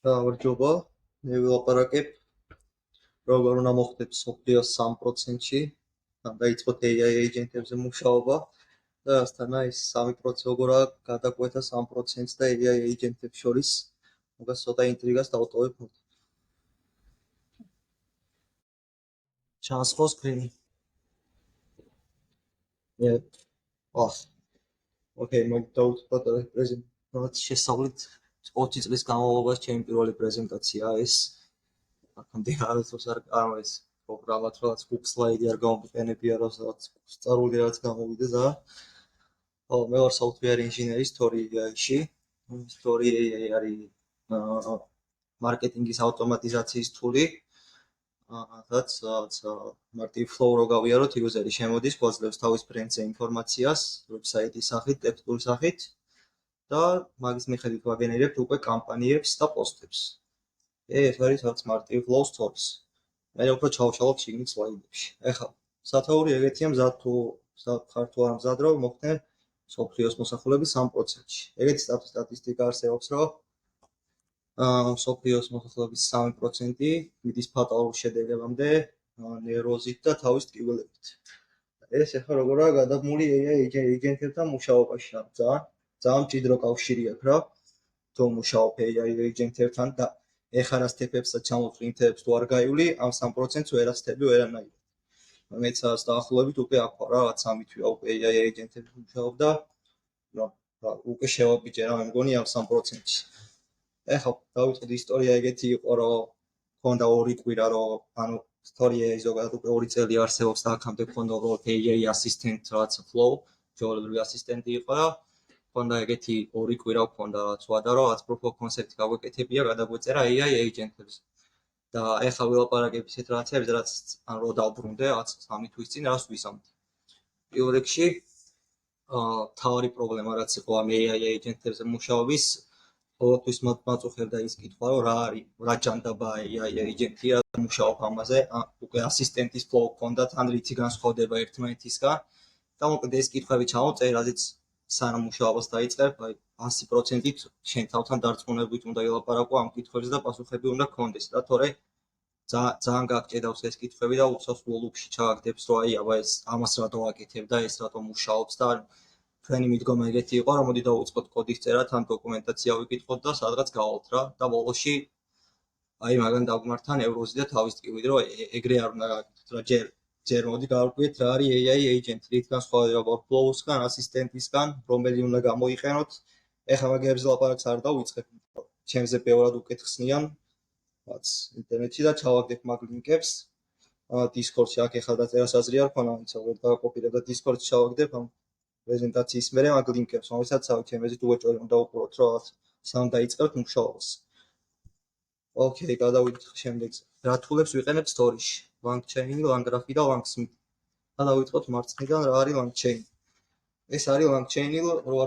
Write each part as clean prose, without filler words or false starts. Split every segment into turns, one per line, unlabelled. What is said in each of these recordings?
გამარჯობა. მე ვილაპარაკებ როგორ უნდა მოხდეს სოფლიოს 3%-ში, ან დაიწყოთ AI agent-ებზე მუშაობა და ასთანა ის 3% როგორ გადაკვეთა 3%-ს და AI agent-ებს შორის. მოგას ცოტა ინტრიგას დავტოვებ. ჩანსხო სკრინი. ოკეი, მოგდაუწყოთ პრეზენტაციის შესწავლით 20 წლის განმავლობაში ჩემი პირველი პრეზენტაცია ეს. აქამდე არასდროს არ ეს პროგრამა თვალს Google Slide-ი არ გამოვიყენებია, რასაც სწარული რაც გამოვიდა და მე ვარ software engineer story AI-ში. story AI არის მარკეტინგის ავტომატიზაციის თული. რაც მარტივ flow რო გავიაროთ, user-ი შემოდის, გვაძლევს თავის ბრენდზე ინფორმაციას, website-ის სახით, ტექსტური სახით და მაგის მიხედვით ვაგენერებთ უკვე კამპანიებს და პოსტებს. ეს არის რაც მარტივ flow stories. მე უფრო ჩავშალოთ შიგნით სლაიდებში. ეხლა სათაური ეგეთია მზად თუ ხარ თუ არ მზად რომ მოხდე სოფლიოს მოსახლეობის 3%-ში. ეგეთი სტატისტიკა არსებობს, რომ სოფლიოს მოსახლეობის 3% მიდის ფატალურ შედეგებამდე ნეიროზით და თავის ტკივილებით. ეს ახლა როგორაა გადაბმული AI agent-ებთან მუშაობაში. ძალიან მჭიდრო კავშირი აქვს რა. თუ მუშაობ AI agent-ებთან და ეხლა რა სტეპებსაც ჩამოვყრინთებს თუ არ გაივლი, ამ 3%-ს ვერასწრები ვერანაირად. მეც დაახლოებით უკვე აქ ვარ რა, რაც 3 თვეა უკვე AI agent-ებთან მუშაობ და უკვე შევაბიჯე რა, მე მგონი ამ 3%-ში. ეხლა დავიწყოთ ისტორია ეგეთი იყო, რომ ქონდა 2 კვირა, რომ ანუ ისტორია ზოგადად უკვე 2 წელი არსებობს და აქამდე ქონდა უბრალოდ AI assistant რაც flow, ჯოლებრივი ასისტენტი იყო და ქონდა ეგეთი 2 კვირა ქონდა რაც ვადა, რომ რაც proof of concept გავეკეთებია, გადაგვეწერა AI agent-ებზე. და ეხლა ვილაპარაკებ ისეთ რაღაცებზე, რაც ან რო დავბრუნდე, რაც 3 თვის წინ რას ვისამდი. პირველ რიგში თავი პრობლემა რაც იყო ამ AI agent-ებზე მუშაობის ყოველთვის მაწუხებდა ის კითხვა, რომ რა არის, რა ჯანდაბაა AI agent-ი, რა მუშაობ ამაზე, უკვე ასისტენტის flow ქონდათ, ან რითი განსხვავდება ერთმანეთისგან და მოკლედ ეს კითხვები ჩამოვწერე, რაზეც სანამ მუშაობას დაიწყებ, აი 100%-ით შენ თავთან დარწმუნებით უნდა ილაპარაკო ამ კითხვებზე და პასუხები უნდა გქონდეს, რა თორე ძალიან გაგჭედავს ეს კითხვები და უცოს ლუპში ჩააგდებს, რომ აი აბა ეს ამას რატო ვაკეთებ და ეს რატო მუშაობს და ჩვენი მიდგომა ეგეთი იყო, რომ მოდი დავუწყოთ კოდის წერა, თან დოკუმენტაცია ვიკითხოთ და სადღაც გავალთ რა და ბოლოში აი მაგან დაგმართა ნევროზი და თავის ტკივილი, რომ ეგრე არ უნდა გაკეთოთ რა, ჯერ მოდი გავარკვიეთ რა არის AI agent, რითგან სხვადასხვა flow-სგან, ასისტენტისგან, რომელი უნდა გამოიყენოთ. ეხლა მაგებზე ლაპარაკს არ დავიწყებ, ჩემზე ბევრად უკეთ ხსნიან რაც ინტერნეტში და ჩავაგდებ მაგ ლინკებს. Discord-ში აქ ეხლა დაწერას აზრი არ ქონა, იცი ვერ დავაკოპირებ და Discord-ში ჩავაგდებ ამ პრეზენტაციის მერე მაგ ლინკებს, რომელსაც ჩემეზით უეჭველი უნდა უყუროთ, რომ სამ დაიწყებთ მუშაობას. ოკეი, გადავიდეთ შემდეგზე. რა თულებს ვიყენებ story-ში? LangChain, LangGraph და LangSmith. და დავიწყოთ მარცხნიდან, რა არის LangChain. ეს არის LangChain-ი, რო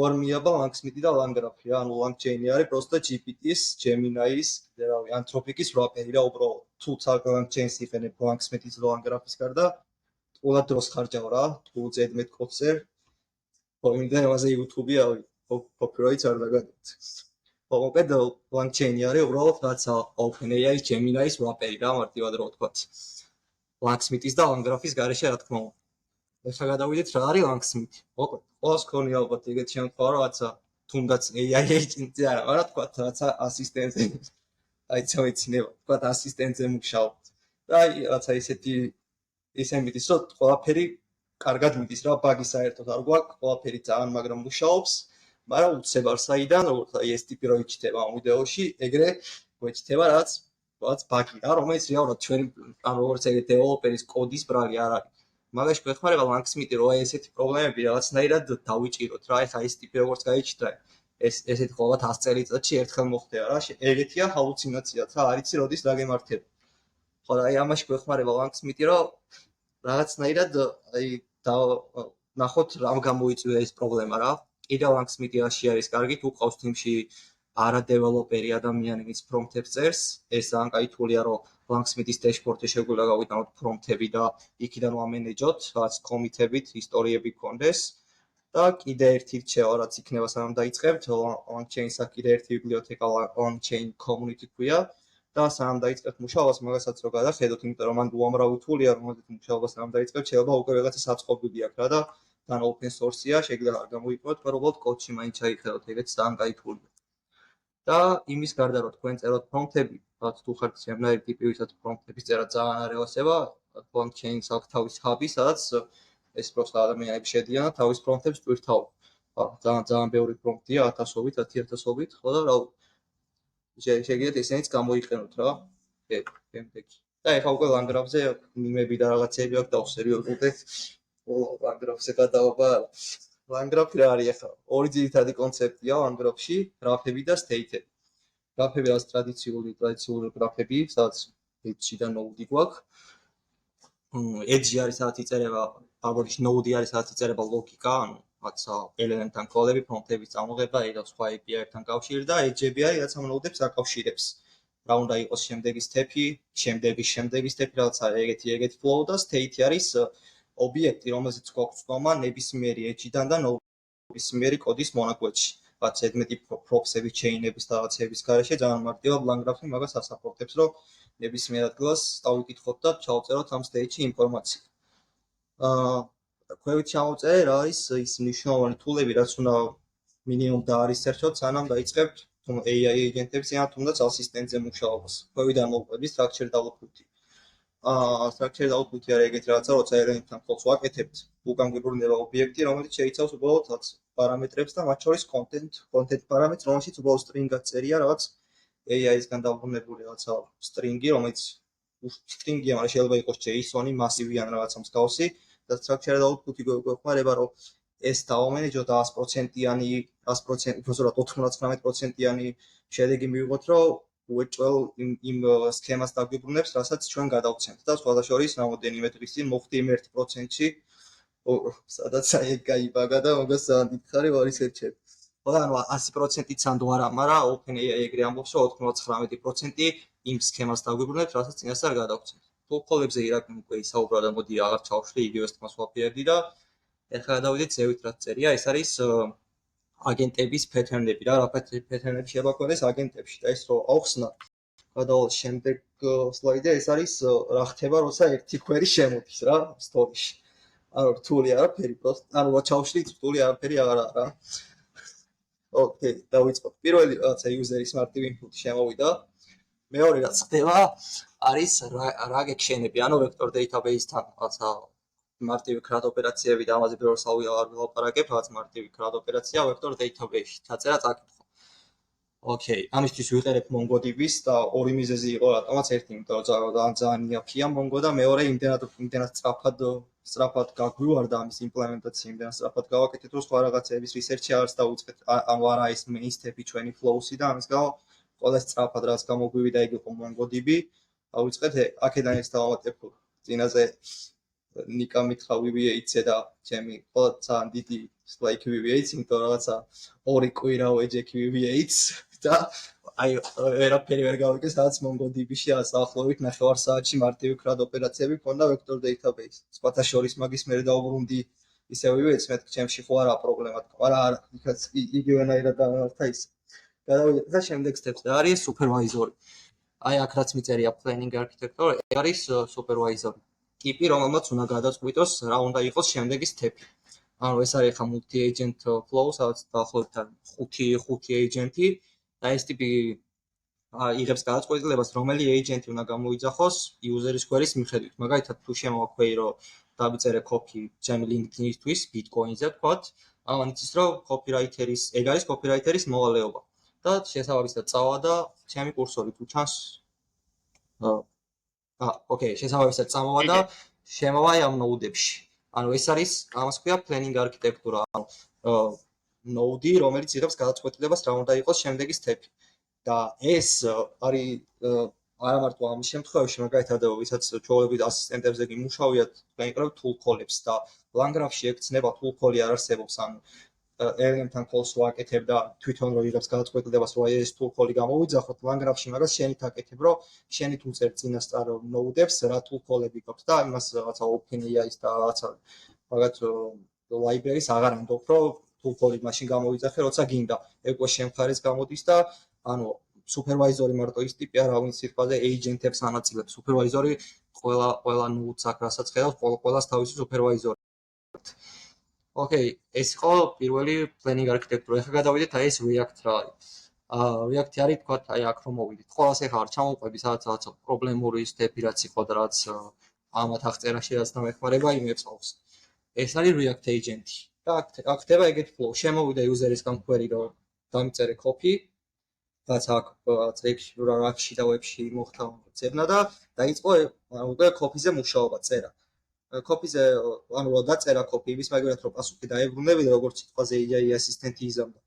არ მიაბა LangSmith და LangGraph რა, ანუ LangChain-ი არის პროსტა GPT-ის, Gemini-ის, Anthropic-ის wrapper-ი რა, უბრალოდ თუ LangChain-ს იყენებ LangSmith-ის და LangGraph-ის გარდა, თულად დროს ხარჯავ რა, თუ ზედმეტ კოდსერ. იმდენ ამაზე YouTube-ი ავი, copyright არ დაგაგეთ. მოკლედ LangChain-ი არის უბრალოდ რაც OpenAI-ის, Gemini-ის wrapper-ი რა, მარტივად რო ვთქვათ. LangSmith-ის და LangGraph-ის გარეშე რა თქმა უნდა. ეხლა გადავიდეთ რა არის LangSmith. მოკლედ, ყველას ქონია ალბათ ეგეთი შემთხვევა, რომ რაცა თუნდაც AI agent-ი არა, მაგრამ თქვათ რაცა ასისტენტზე. აი წავეცინება, თქვათ ასისტენტზე მუშაობ. და აი რაცა ისე მიდის, რომ ყველაფერი კარგად მიდის რა, ბაგი საერთოდ არ გვაქვს, ყველაფერი ძალიან მაგრამ მუშაობს, მაგრამ უცებ არ საიდან, როგორც აი ეს ტიპი რო იჩნდება ამ ვიდეოში, ეგრე გვეჩნდება რაც ბაგი რა, რომელიც რეალურად ჩვენი ან როგორც ეგ დეველოპერის კოდის ბრალი არ არის. მაგაში გვეხმარება LangSmith-ი, რომ აი ესეთი პრობლემები რაღაცნაირად დავიჭიროთ რა, ეხა ეს ტიპი როგორც გაიჩნდა, ესეთი ყოველთ 100 წელიწადში ერთხელ მოხდება რა, ეგეთია ჰალუცინაციაც რა, არ იცი როდის რა გემართება. ხო, აი ამაში გვეხმარება LangSmith-ი, რომ რაღაცნაირად აი ნახოთ რამ გამოიწვია ეს პრობლემა რა. კიდევ LangSmith-ი რაში არის კარგი, თუ ყავს თიმში არა დეველოპერი ადამიანი, ვინც პრომპტებს წერს, ეს ძალიან კაი თულია, რომ LangSmith-ის dashboard-ში შეგვიძლია გავიტანოთ პრომპტები და იქიდან ვამენეჯოთ, რაც კომიტებით ისტორიები გქონდეს. და კიდე ერთი რჩევა, რაც იქნება სანამ დაიწყებთ, LangChain-ს აქვს კიდე ერთი ბიბლიოთეკა LangChain Community ქვია და სანამ დაიწყებთ მუშაობას, მაგასაც რო გადახედოთ, იმიტომ რომ მან უამრავი თულია, რომელზეც მუშაობა სანამ დაიწყებთ, შეიძლება უკვე რაღაცა საწყობილი აქვს რა და თან open source-ია, შეგიძლიათ არ გამოიყენოთ, მაგრამ უბრალოდ კოდში მაინც ჩაიხედოთ, ეგეც ძალიან კაი თულია. და იმის გარდა რომ თქვენ წეროთ პრომპტები, რაც თუ ხართ შემნაირი ტიპი, ვისაც პრომპტების წერა ძალიან არ ელოდება, LangChain-ს აქვს თავის hub-ი, სადაც ეს პროსტა ადამიანები შედიან და თავის პრომპტებს ტვირთავენ. ძალიან ბევრი პრომპტია, 1000-ობით, 10000-ობით, ხო და რა შეგიძლიათ ესენიც გამოიყენოთ რა. შემდეგი. და ეხლა უკვე LangGraph-ზე მიმები და რაღაცეები აქვს დავსერიოზულდეთ. LangGraph-ზე გადაობა. LangGraph რა არის ახლა? ორი ძირითადი კონცეფტია LangGraph-ში, გრაფები და state-ები. გრაფები არის ტრადიციული გრაფები, სადაც edge და node გვაქვს. edge არის სადაც იწერება, ალბათ node არის სადაც იწერება ლოგიკა, ანუ რაღაცა ელემენტთან კოლები, პრომპტების წამოღება, და სხვა API-ებთან კავშირი და edge-ები არის, რაც ამ node-ებს აკავშირებს. რა უნდა იყოს შემდეგი step-ი, შემდეგი step-ი, რაღაცა ეგეთი flow და state არის ობიექტი, რომელზეც გვაქვს ცნობა ნებისმიერი edge-დან და ნებისმიერი კოდის მონაკვეთში. რაც ზედმეტი props-ების, chain-ების და რაღაცების გარეშე ძალიან მარტივად LangGraph-ი მაგას ასაპორტებს, რომ ნებისმიერ ადგილას დავიკითხოთ და ჩავწეროთ ამ state-ში ინფორმაცია. ქვევით ჩამოვწერე რა არის ის მნიშვნელოვანი თულები, რაც უნდა მინიმუმ დაარისერჩოთ, სანამ დაიწყებთ AI agent-ებს ან თუნდაც ასისტენტზე მუშაობას. ქვევიდან მოვყვები structured output-ი. Structured output-ი არის ეგეთი რაღაცა, როცა element-თან ხოლმე ვაკეთებთ, უკან გვიბრუნება ობიექტი, რომელიც შეიცავს უბრალოდ რაღაც პარამეტრებს და მათ შორის content პარამეტრს, რომელშიც უბრალოდ string-ად წერია რაღაც AI-ისგან დაბრუნებული რაღაცა string-ი, რომელიც string-ია, მაგრამ შეიძლება იყოს JSON-ი, massive-ი ან რაღაცა მსგავსი და structured output-ი გვეხმარება, რომ ეს დავამენეჯოთ 100%-იანი, 100%, უბრალოდ 99%-იანი შედეგი მივიღოთ, რომ უეჭველ იმ სქემას დაგვიბრუნებს, რასაც ჩვენ გადავცემთ და სხვათა შორის რამოდენიმე დღის წინ მოხდი იმ 1%-ში, სადაც აი გაიბაგა და მაგას ძალიან დიდ ხარი ვარის ერჩები. ხო და ანუ 100%-იც ანდო არა, მაგრამ OpenAI ეგრე ამბობს, რომ 99% იმ სქემას დაგვიბრუნებს, რასაც წინასწარ გადავცემთ. ფოლქოლებზე ირაკლი უკვე ისაუბრა და მოდი აღარ ჩავშლი, იგივე თქმას ვაფიერდი და ეხლა გადავიდეთ ზევით რაც წერია, ეს არის აგენტების pattern-ები რა pattern-ები შეიძლება გქონდეს აგენტებში და ეს რო ავხსნა გადავალ შემდეგ სლაიდზე, ეს არის რა ხდება, როცა ერთი query შემოდის რა story-ში. ანუ რთული არაფერი, просто ანუ ჩავშლით რთული არაფერი აღარ არა რა. ოკეი, დავიწყოთ. პირველი რაღაცა user-ის smart input შემოვიდა. მეორე რაც ხდება, არის რა გექშენები, ანუ vector database-თან რაღაცა მარტივი CRUD ოპერაციები და ამაზე ბევრს არ ვილაპარაკებ, რაღაც მარტივი CRUD ოპერაცია vector database-ში. ჩაწერა წაკითხვა. ოკეი, ამისთვის ვიყერებ MongoDB-ს და ორი მიზეზი იყო რატომაც, ერთი, იმიტომ რომ ძალიან იაფია Mongo და მეორე იმდენად სწრაფად გაგვივარდა ამის იმპლემენტაცია, იმდენად სწრაფად გავაკეთეთ, რომ სხვა რაღაცების research-ი არც დავუწყეთ, ანუ არა ის main step-ი ჩვენი flow-ში და ამის გამო ყველა სწრაფად რაც გამოგვივიდა იგი იყო MongoDB. დავიწყეთ აქედან ეს დავამატებ წინაზე ნიკა მითხრა VB8-ზე და ჩემი ყველა ძალიან დიდი spike VB8, იმიტომ რომ რაღაცა ორი კვირა ვეჯექი VB8-ს და აი ვერაფერი ვერ გავიგე, სადაც MongoDB-ში ასახლობით 9 საათში მარტივი CRUD ოპერაციები ქონდა vector database. სხვათა შორის მაგის მერე დავუბრუნდი ისე VB8-ს, მეთქი ჩემში ხო არა პრობლემა, მაგრამ არა, იქაც იგივენაირად დამართა ის. გადავიდეთ და შემდეგ steps-ზე არის supervisor-ი. აი აქ რაც მიწერია planning architecture, ეს არის supervisor-ი. ტიპი, რომელმაც უნდა გადაწყვიტოს რა უნდა იყოს შემდეგი step-ი. ანუ ეს არის ახლა multi-agent flow, სადაც დაახლოებით 5 agent-ი და ეს ტიპი იღებს გადაწყვეტილებას, რომელი agent-ი უნდა გამოიძახოს user-ის query-ის მიხედვით. მაგალითად, თუ შემოვა query, რომ დავიწერე copy ჩემი LinkedIn-ისთვის, Bitcoin-ზე ვთქვათ, ამან იცის, რომ ეგ არის copywriter-ის მოვალეობა. და შესაბამისად წავა და ჩემი კურსორი თუ ჩანს ოკეი, შესაბამისად წამოვა და შემოვა ამ node-ებში. ანუ ეს არის, ამას ქვია planning architecture, ანუ node-ი, რომელიც იღებს გადაწყვეტილებას რა უნდა იყოს შემდეგი step-ი. და ეს არის არა მარტო ამ შემთხვევაში, მაგალითად, ვისაც ჩვეულებრივ ასისტენტებზე გიმუშავიათ, თქვენ იყრებთ tool call-ებს და LangGraph-ში ეგ tool call-ი არ არსებობს, ანუ element-თან calls ვაკეთებ და თვითონ რო იღებს გადაწყვეტილებას, რომ აი ეს tool call-ი გამოვიძახოთ, LangGraph-ში მაგას შენით აკეთებ, რომ შენი თუ წერ წინასწარ node-ებს რა tool call-ები გაქვს და იმას რაღაცა OpenAI-ის და რაღაცა მაგათ library-ს აღარ ამბობ, რომ თულქოდი მაშინ გამოვიძახე, როცა გინდა. ეკვე შემხარეს გამოდის და ანუ სუპერვაიზორი მარტო ის ტიპი არა, ვინც სიტყვაზე agent-ებს ანაწილებს. სუპერვაიზორი ყველა ნუდს აქ რასაც ხედავს, ყველას თავისი სუპერვაიზორი. ოკეი, ეს იყო პირველი planning architecture. ეხლა გადავიდეთ აი ეს React რა არის. React-ი არის თქვა აი აქ რომ მოვიდეთ. ყოველას ეხლა არ ჩამოვყვები, სადაც პრობლემური სტეპი რაც იყო და რაც ამათ აღწერაში რაც დამეხმარება იმებს ყავს. ეს არის React agent-ი. და აქ ხდება ეგეთი flow. შემოვიდა user-ისგან query რომ დამიწერე copy რაც აქ წრეებში რაკში და web-ში მოხდა ძებნა და დაიწყო უკვე copy-ზე მუშაობა წერა. copy-ზე ანუ რა დაწერა copy იმის მაგალითად რომ პასუხი დაებრუნებინა როგორც სიტყვაზე AI ასისტენტი იზამდა.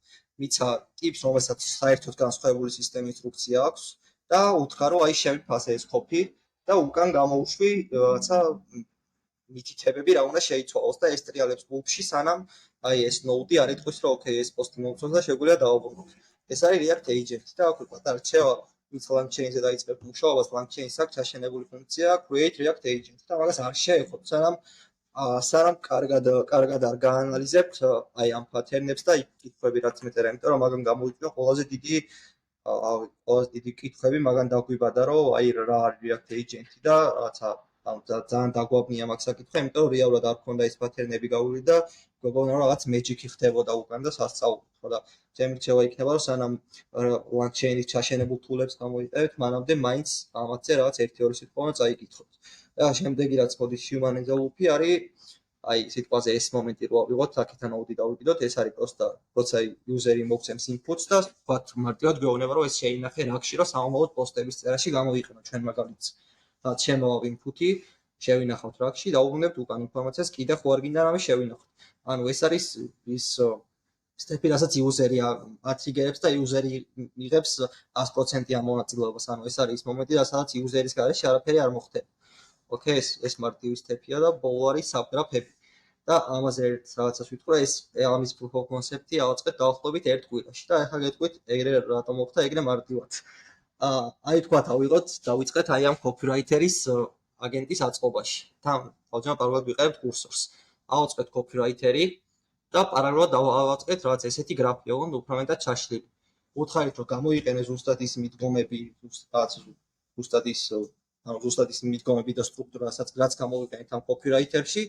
მიცა ტიპს რომელსაც საერთოდ განსხვავებული სისტემის ინსტრუქცია აქვს და უთხრა რომ აი შევიფასე ეს copy და უკან გამოუშვი რაცა მითითებები რა უნდა შეიცვალოს და ეს ტრიალებს loop-ში სანამ აი ეს node-ი არ იტყვის რომ ოკეი ეს პოსტი მომწონს და შეგვიძლია დავაბრუნოთ. ეს არის React agent და აქვე პატარა რჩევა ვინც LangChain-ზე დაიწყებს მუშაობას LangChain-ს აქვს ჩაშენებული ფუნქცია create React agent და მაგას არ შეეხოთ სანამ კარგად არ გაანალიზებთ აი ამ pattern-ებს და კითხვები რაც მეწერა, იმიტომ რომ მაგან გამოიწვია ყველაზე დიდი კითხვები მაგან დაგვიბადა რომ აი რა არის React agent-ი და რაცა ძალიან დაგვაბნია მაგ საკითხი, იმიტომ რომ რეალურად არ ქონდა ეს pattern-ები გავული და გვეგონა რომ რაღაც magic-ი ხდებოდა უკან და სასწაულით, ხო და ჩემი რჩევა იქნება რომ სანამ LangChain-ის ჩაშენებულ tool-ებს გამოიყენებთ, მანამდე მაინც ამათზე რაღაც 1-2 სიტყვა უნდა წაიკითხოთ. და შემდეგი რაც მოდის human in the loop-ი არის აი სიტყვაზე ეს მომენტი რო ავიღოთ, აქეთან node-ი დავიკიდოთ, ეს არის პროსტა, როცა user-ი მოგცემს inputs და ვთქვათ მარტივად გვეუბნება რომ ეს შეინახე რაკში, რომ სამომავლოდ პოსტების წერაში გამოიყენო ჩვენ მაგალითს. რაც შემოვა input-ი, შევინახავთ რაკში, დავუბრუნებთ უკან ინფორმაციას, კიდე ხო არ გინდა რამე შევინახოთ. ანუ ეს არის ის სტეპი, რასაც user-ი ატრიგერებს და user-ი იღებს 100% ამ მონაწილეობას. ანუ ეს არის ის მომენტი, სადაც user-ის გარეშე არაფერი არ მოხდება. ოკეი, ეს მარტივი სტეპია და ბოლო არის საფრაფები. და ამაზე რაღაცას ვიტყვრა, ეს ამის proof of concept-ი ავაწყეთ დაახლოებით 1 კვირაში და ახლა გეტყვით ეგრე რატომ მოხდა ეგრე მარტივად. აი თქვა დავიწყეთ აი ამ copywriter-ის აგენტის აწყობაში. თან თავჯდომარედ ვიყენებთ კურსორს. ავაწყეთ copywriter-ი და პარალელურად დავაწყეთ რაღაც ესეთი გრაფი, ოღონდ უფრო მეტად ჩაშლილი. უთხარით რომ გამოიყენე ზუსტად ის მიდგომები, ზუსტად ის მიდგომები და სტრუქტურა, რაც გამოვიყენეთ ამ copywriter-ში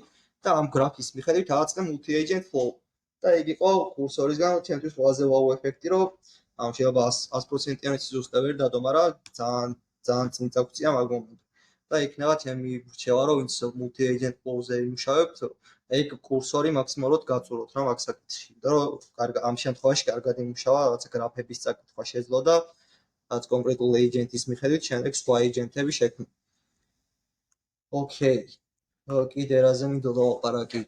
და ამ გრაფის მიხედვით ავაწყე multi-agent flow. და იგი იყო კურსორისგან ჩემთვის ყველაზე ვაუ ეფექტი, რომ ამ შეიძლება 100%-იანი სიზუსტე ვერ დადო, მაგრამ ძალიან წინ წაგწია მაგ მომენტში. და იქნება ჩემი რჩევა, რომ ვინც multi-agent flow-ზე იმუშავებთ, ეგ კურსორი მაქსიმალურად გაწუროთ რა მაგ საკითხში. იმიტომ რომ ამ შემთხვევაში კარგად იმუშავა, რაღაცა გრაფების წაკითხვა შეძლო და რაც კონკრეტულ agent-ის მიხედვით შემდეგ სხვა agent-ები შექმნა. ოკეი. კიდე რაზე მინდოდა ლაპარაკი?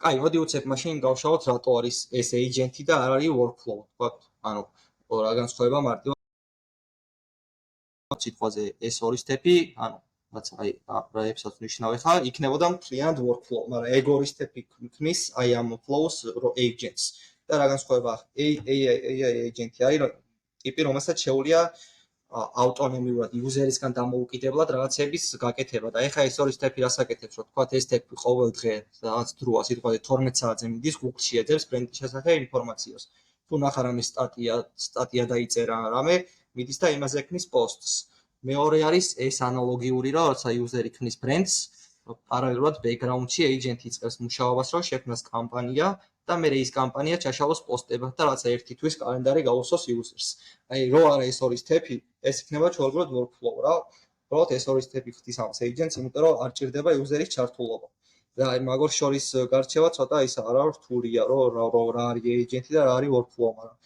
კაი, მოდი უცებ მაშინ გავშალოთ რატო არის ეს agent-ი და არ არის workflow, თქვათ, ანუ რა განსხვავება მარტივად სიტყვაზე ეს ორი სტეპი, ანუ რაც აი რაებსაც ნიშნავ ხა, იქნებოდა მთლიანად workflow, მაგრამ ეგ ორი სტეპი ქმნის აი ამ flows agents. და რა განსხვავება AI agent-ი არის ტიპი, რომელსაც შეუძლია ავტონომიურად user-ისგან დამოუკიდებლად რაღაცების გაკეთება და ეხა ეს ორი სტეპი რას აკეთებს, რომ თქვათ ეს სტეპი ყოველ დღე რაღაც დროა სიტყვაზე 12 საათზე მიდის, Google-ში ეძებს ბრენდის შესახებ ინფორმაციას. თუ ნახა რამე სტატია დაიწერა რამე, მიდის და იმაზე ქმნის პოსტს. მეორე არის ეს ანალოგიური, რომ როცა user-ი ქმნის ბრენდს, პარალელურად background-ში agent იწყებს მუშაობას, რომ შექმნას კამპანია და მე ის კამპანია ჩაშალოს პოსტებად და რაცა ერთი თვის კალენდარი გაუსვოს user-ს. აი, რო არა ეს ორი სტეპი, ეს იქნება ჩვეულებრივად workflow რა. უბრალოდ ეს ორი სტეპი ხდის ამ agents, იმიტომ რომ არ ჭირდება user-ის ჩართულობა. და აი მაგორ შორის გარჩევა ცოტა ის არა რთულია, რომ რა არის agent-ი და რა არის workflow, მაგრამ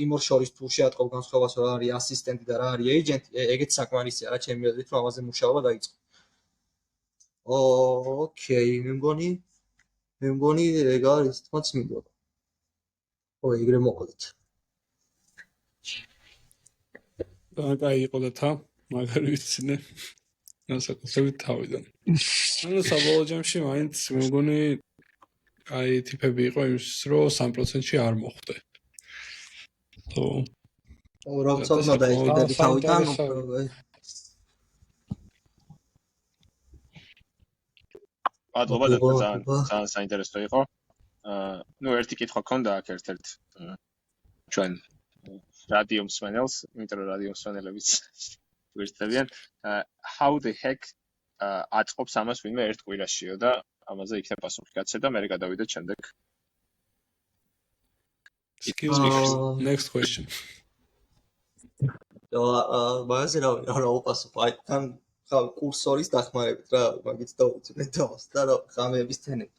იმ ორ შორის თუ შეატყობ განსხვავებას, რა არის ასისტენტი და რა არის agent-ი, ეგეც საკმარისია რა ჩემი აზრით, რომ ამაზე მუშაობა დაიწყო. ოკეი, მე მგონი ეგ არის თქოს მინდოდა. ეგრე მოკლედ.
კაი იყო და თა, მაგარი ვიცინე. განსაკუთრებით თავიდან. ანუ საბოლოო ჯამში მაინც მე მგონი აი ტიპები იყო იმის, რომ 3%-ში არ მოხდე.
რა ვცადნა და იყიდები თავიდან
მადლობა და
მადლობა.
ძალიან საინტერესო იყო. ნუ ერთი კითხვა ქონდა აქ ერთ-ერთ ჩვენ რადიო მსმენელს, იმიტომ რომ რადიო მსმენელებიც გვერდებიან. How the heck აწყობს ამას ვინმე ერთ კვირაშიო და ამაზე იქნება პასუხი გაცე და მე გადავიდეთ შემდეგ.
Excuse me. Next question.
მაგაზე რა უპასუხო? აი თან კურსორის დახმარებით რა, მაგით დავუძინე თავს და რა ღამეების თენები.